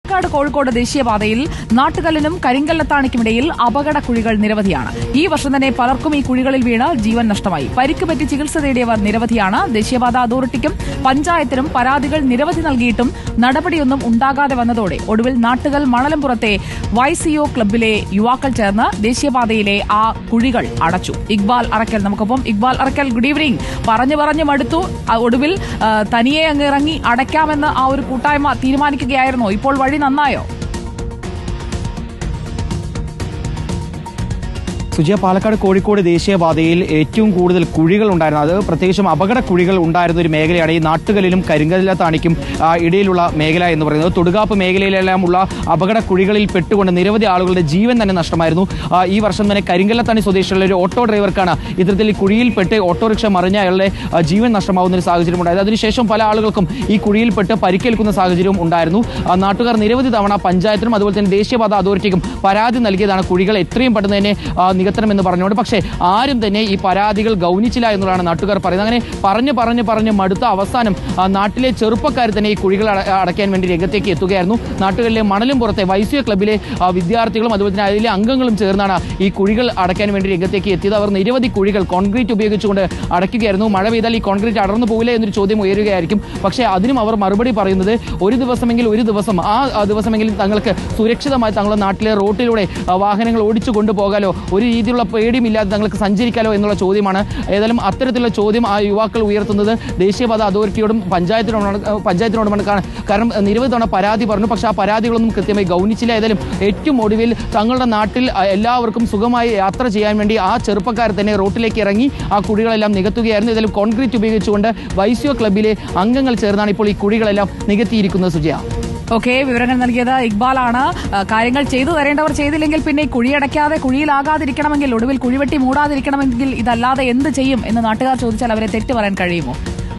പാലക്കാട് കോഴിക്കോട് ദേശീയപാതയിൽ നാട്ടുകല്ലിനും കരിങ്കല്ലത്താണിക്കുമിടയിൽ അപകട കുഴികൾ നിരവധിയാണ്. ഈ വർഷം തന്നെ പലർക്കും ഈ കുഴികളിൽ വീണ് ജീവൻ നഷ്ടമായി. പരിക്ക് പറ്റി ചികിത്സ തേടിയവർ നിരവധിയാണ്. ദേശീയപാത അതോറിറ്റിക്കും പഞ്ചായത്തിനും പരാതികൾ നിരവധി നൽകിയിട്ടും നടപടിയൊന്നും ഉണ്ടാകാതെ വന്നതോടെ ഒടുവിൽ നാട്ടുകൽ മണലംപുറത്തെ YCO ക്ലബ്ബിലെ യുവാക്കൾ ചേർന്ന് ദേശീയപാതയിലെ ആ കുഴികൾ അടച്ചു. ഇക്ബാൽ അറക്കൽ നമുക്കൊപ്പം. Iqbal Arakkal, good evening. പറഞ്ഞു മടുത്തു. ഒടുവിൽ തനിയെ അങ്ങ് ഇറങ്ങി അടയ്ക്കാമെന്ന് ആ ഒരു കൂട്ടായ്മ തീരുമാനിക്കുകയായിരുന്നോ? ഇപ്പോൾ വഴി നന്നായോ? സുജയ, പാലക്കാട് കോഴിക്കോട് ദേശീയപാതയിൽ ഏറ്റവും കൂടുതൽ കുഴികൾ ഉണ്ടായിരുന്നു, അത് പ്രത്യേകിച്ചും അപകട കുഴികൾ ഉണ്ടായിരുന്ന ഒരു മേഖലയാണ് ഈ നാട്ടുകല്ലിനും കരിങ്കല്ലത്താണിക്കും ഇടയിലുള്ള മേഖല എന്ന് പറയുന്നത്. തൊടുകാപ്പ് മേഖലയിലെല്ലാമുള്ള അപകട കുഴികളിൽ പെട്ടുകൊണ്ട് നിരവധി ആളുകളുടെ ജീവൻ തന്നെ നഷ്ടമായിരുന്നു. ഈ വർഷം തന്നെ കരിങ്കല്ലത്താണി സ്വദേശിയുള്ള ഒരു ഓട്ടോ ഡ്രൈവർക്കാണ് ഇത്തരത്തിൽ ഈ കുഴിയിൽപ്പെട്ട് ഓട്ടോറിക്ഷ മറിഞ്ഞ അയാളുടെ ജീവൻ നഷ്ടമാവുന്ന ഒരു സാഹചര്യം ഉണ്ടായത്. അതിനുശേഷം പല ആളുകൾക്കും ഈ കുഴിയിൽപ്പെട്ട് പരിക്കേൽക്കുന്ന സാഹചര്യവും ഉണ്ടായിരുന്നു. നാട്ടുകാർ നിരവധി തവണ പഞ്ചായത്തിനും അതുപോലെ തന്നെ ദേശീയപാത അതോറിറ്റിക്കും പരാതി നൽകിയതാണ് കുഴികൾ എത്രയും പെട്ടെന്ന് തന്നെ നികത്തണമെന്ന് പറഞ്ഞുകൊണ്ട്. പക്ഷേ ആരും തന്നെ ഈ പരാതികൾ ഗൗനിച്ചില്ല എന്നുള്ളതാണ് നാട്ടുകാർ പറയുന്നത്. അങ്ങനെ പറഞ്ഞ് മടുത്ത അവസാനം നാട്ടിലെ ചെറുപ്പക്കാർ തന്നെ ഈ കുഴികൾ അടയ്ക്കാൻ വേണ്ടി രംഗത്തേക്ക് എത്തുകയായിരുന്നു. നാട്ടുകളിലെ മണലംപുറത്തെ YCO ക്ലബ്ബിലെ വിദ്യാർത്ഥികളും അതുപോലെ തന്നെ അതിലെ അംഗങ്ങളും ചേർന്നാണ് ഈ കുഴികൾ അടയ്ക്കാൻ വേണ്ടി രംഗത്തേക്ക് എത്തിയത്. അവർ നിരവധി കുഴികൾ കോൺക്രീറ്റ് ഉപയോഗിച്ചുകൊണ്ട് അടയ്ക്കുകയായിരുന്നു. മഴ പെയ്താൽ ഈ കോൺക്രീറ്റ് അടർന്നു പോകില്ല എന്നൊരു ചോദ്യം ഉയരുകയായിരിക്കും. പക്ഷേ അതിനും അവർ മറുപടി പറയുന്നത് ഒരു ദിവസം ആ ദിവസമെങ്കിലും തങ്ങൾക്ക് സുരക്ഷിതമായി തങ്ങളുടെ നാട്ടിലെ റോട്ടിലൂടെ വാഹനങ്ങൾ ഓടിച്ചു കൊണ്ടുപോകാലോ, ഒരു രീതിയിലുള്ള പേടിയുമില്ലാതെ തങ്ങൾക്ക് സഞ്ചരിക്കാലോ എന്നുള്ള ചോദ്യമാണ്. ഏതായാലും അത്തരത്തിലുള്ള ചോദ്യം ആ യുവാക്കൾ ഉയർത്തുന്നത് ദേശീയപാത അതോറിറ്റിയോടും പഞ്ചായത്തിനോടുമാണ്. കാരണം നിരവധി തവണ പരാതി പറഞ്ഞു, പക്ഷേ ആ പരാതികളൊന്നും കൃത്യമായി ഗൗനിച്ചില്ല. ഏതായാലും ഏറ്റവും ഒടുവിൽ തങ്ങളുടെ നാട്ടിൽ എല്ലാവർക്കും സുഖമായി യാത്ര ചെയ്യാൻ വേണ്ടി ആ ചെറുപ്പക്കാർ തന്നെ റോട്ടിലേക്ക് ഇറങ്ങി ആ കുഴികളെല്ലാം നികത്തുകയായിരുന്നു. ഏതായാലും കോൺക്രീറ്റ് ഉപയോഗിച്ചുകൊണ്ട് YCO ക്ലബ്ബിലെ അംഗങ്ങൾ ചേർന്നാണ് ഇപ്പോൾ ഈ കുഴികളെല്ലാം നികത്തിയിരിക്കുന്നത്. സുജയ, ഓക്കെ, വിവരങ്ങൾ നൽകിയത് ഇക്ബാലാണ്. കാര്യങ്ങൾ ചെയ്തു തരേണ്ടവർ ചെയ്തില്ലെങ്കിൽ പിന്നെ കുഴിയടയ്ക്കാതെ കുഴിയിലാകാതിരിക്കണമെങ്കിൽ, ഒടുവിൽ കുഴിവെട്ടി മൂടാതിരിക്കണമെങ്കിൽ ഇതല്ലാതെ എന്ത് ചെയ്യും എന്ന് നാട്ടുകാർ ചോദിച്ചാൽ അവരെ തെറ്റ് പറയാൻ കഴിയുമോ?